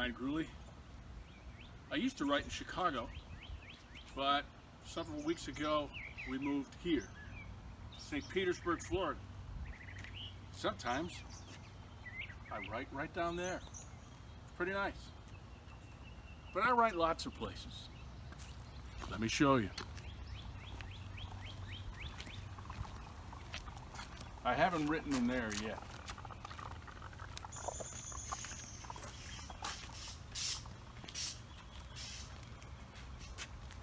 Bryan Gruley. I used to write in Chicago, but several weeks ago we moved here, St. Petersburg, Florida. Sometimes I write right down there. It's pretty nice. But I write lots of places. Let me show you. I haven't written in there yet.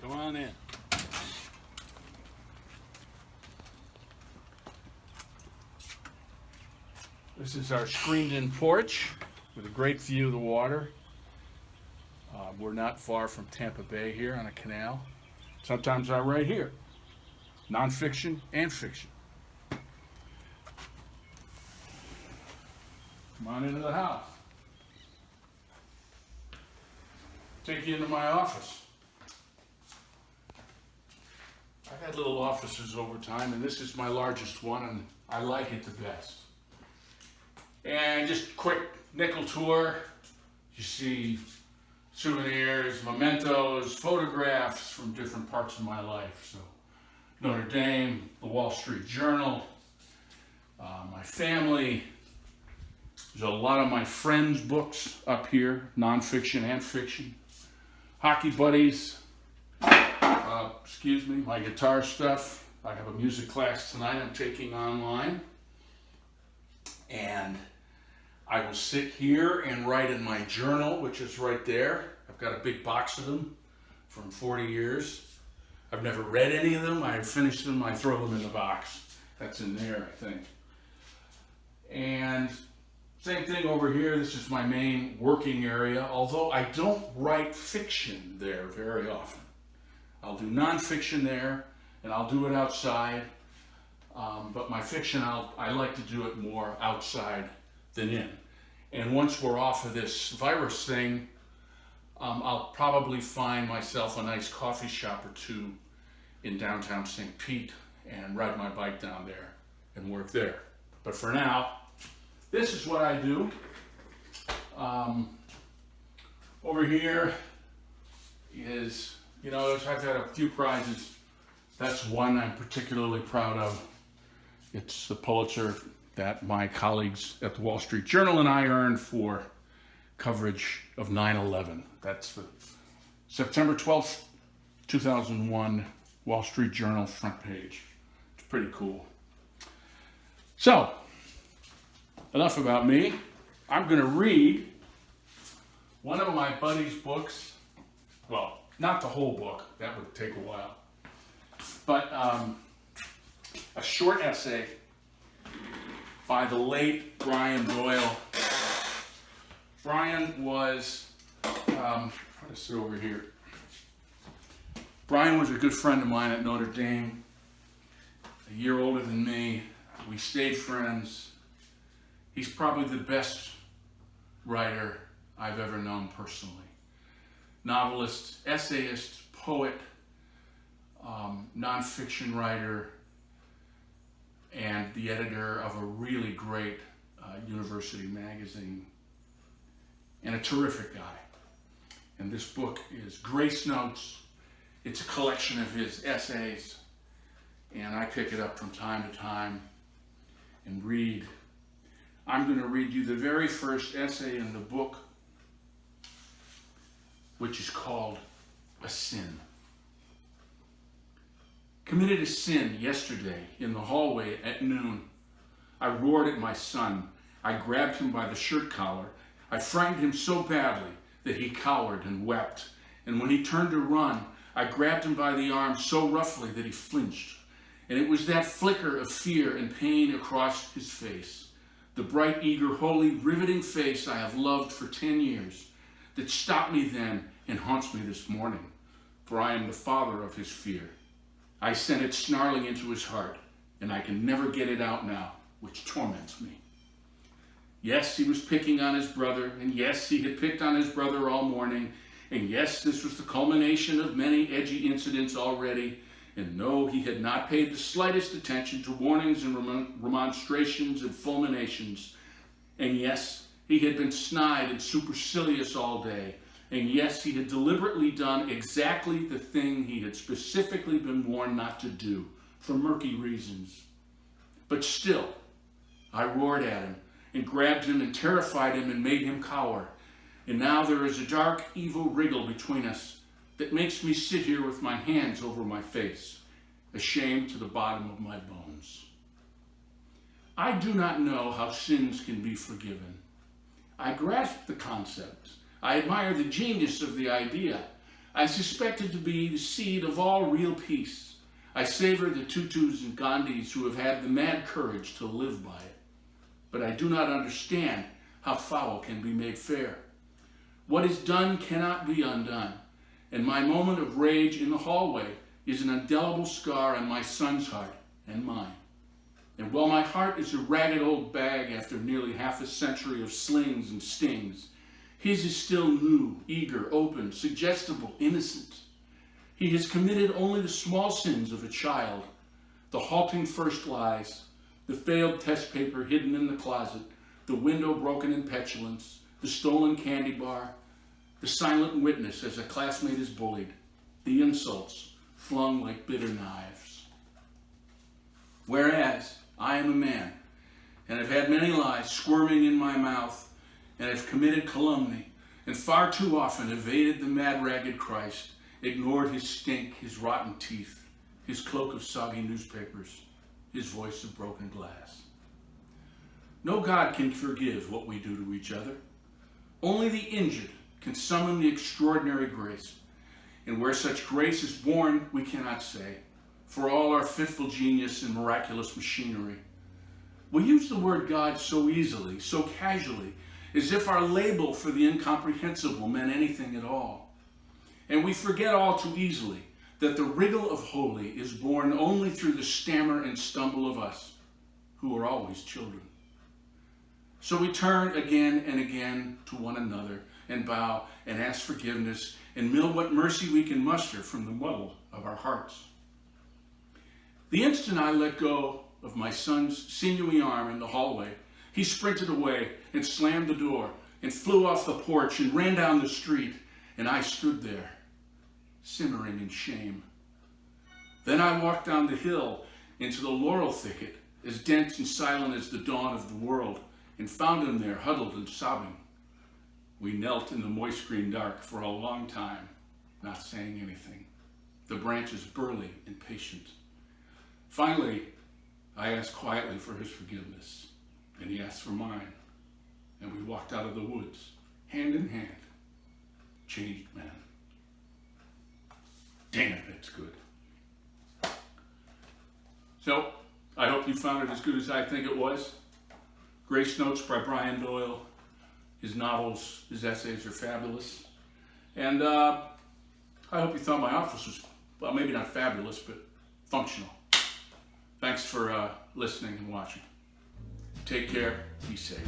Come on in. This is our screened-in porch with a great view of the water. We're not far from Tampa Bay here on a canal. Sometimes I write here, nonfiction and fiction. Come on into the house. Take you into my office. I've had little offices over time, and this is my largest one, and I like it the best. And just quick nickel tour. You see souvenirs, mementos, photographs from different parts of my life. So Notre Dame, the Wall Street Journal, my family. There's a lot of my friends' books up here, nonfiction and fiction. Hockey buddies, my guitar stuff. I have a music class tonight I'm taking online. And I will sit here and write in my journal, which is right there. I've got a big box of them from 40 years. I've never read any of them. I finish them, I throw them in the box. That's in there, I think. And same thing over here. This is my main working area, although I don't write fiction there very often. I'll do nonfiction there, and I'll do it outside. But my fiction, I like to do it more outside than in. And once we're off of this virus thing, I'll probably find myself a nice coffee shop or two in downtown St. Pete and ride my bike down there and work there. But for now, this is what I do. Over here is, I've had a few prizes. That's one I'm particularly proud of. It's the Pulitzer that my colleagues at the Wall Street Journal and I earned for coverage of 9/11. That's the September 12th, 2001 Wall Street Journal front page. It's pretty cool. So, enough about me. I'm going to read one of my buddy's books. Well, not the whole book. That would take a while. But a short essay by the late Bryan Gruley. Bryan was, try to sit over here. Bryan was a good friend of mine at Notre Dame, a year older than me. We stayed friends. He's probably the best writer I've ever known personally. Novelist, essayist, poet, nonfiction writer, and the editor of a really great university magazine, and a terrific guy. And this book is Grace Notes. It's a collection of his essays, and I pick it up from time to time and read. I'm going to read you the very first essay in the book, which is called A Sin. Committed a sin yesterday in the hallway at noon. I roared at my son. I grabbed him by the shirt collar. I frightened him so badly that he cowered and wept. And when he turned to run, I grabbed him by the arm so roughly that he flinched. And it was that flicker of fear and pain across his face, the bright, eager, holy, riveting face I have loved for 10 years, that stopped me then and haunts me this morning, for I am the father of his fear. I sent it snarling into his heart, and I can never get it out now, which torments me. Yes, he was picking on his brother, and yes, he had picked on his brother all morning, and yes, this was the culmination of many edgy incidents already, and no, he had not paid the slightest attention to warnings and remonstrations and fulminations, and yes, He had been snide and supercilious all day, and yes, he had deliberately done exactly the thing he had specifically been warned not to do, for murky reasons. But still, I roared at him and grabbed him and terrified him and made him cower. And now there is a dark, evil wriggle between us that makes me sit here with my hands over my face, ashamed to the bottom of my bones. I do not know how sins can be forgiven. I grasp the concept. I admire the genius of the idea. I suspect it to be the seed of all real peace. I savor the Tutus and Gandhis who have had the mad courage to live by it. But I do not understand how foul can be made fair. What is done cannot be undone, and my moment of rage in the hallway is an indelible scar on my son's heart and mine. And while my heart is a ragged old bag after nearly half a century of slings and stings, his is still new, eager, open, suggestible, innocent. He has committed only the small sins of a child, the halting first lies, the failed test paper hidden in the closet, the window broken in petulance, the stolen candy bar, the silent witness as a classmate is bullied, the insults flung like bitter knives. Whereas I am a man, and have had many lies squirming in my mouth, and have committed calumny, and far too often evaded the mad ragged Christ, ignored his stink, his rotten teeth, his cloak of soggy newspapers, his voice of broken glass. No God can forgive what we do to each other. Only the injured can summon the extraordinary grace. And where such grace is born, we cannot say, for all our fitful genius and miraculous machinery. We use the word God so easily, so casually, as if our label for the incomprehensible meant anything at all. And we forget all too easily that the wriggle of holy is born only through the stammer and stumble of us, who are always children. So we turn again and again to one another and bow and ask forgiveness and mill what mercy we can muster from the muddle of our hearts. The instant I let go of my son's sinewy arm in the hallway, he sprinted away and slammed the door and flew off the porch and ran down the street, and I stood there, simmering in shame. Then I walked down the hill into the laurel thicket, as dense and silent as the dawn of the world, and found him there huddled and sobbing. We knelt in the moist green dark for a long time, not saying anything, the branches burly and patient. Finally, I asked quietly for his forgiveness, and he asked for mine, and we walked out of the woods, hand in hand, changed men. Damn, that's good. So, I hope you found it as good as I think it was. Grace Notes by Brian Doyle. His novels, his essays are fabulous. And I hope you thought my office was, well, maybe not fabulous, but functional. Thanks for listening and watching. Take care. Be safe.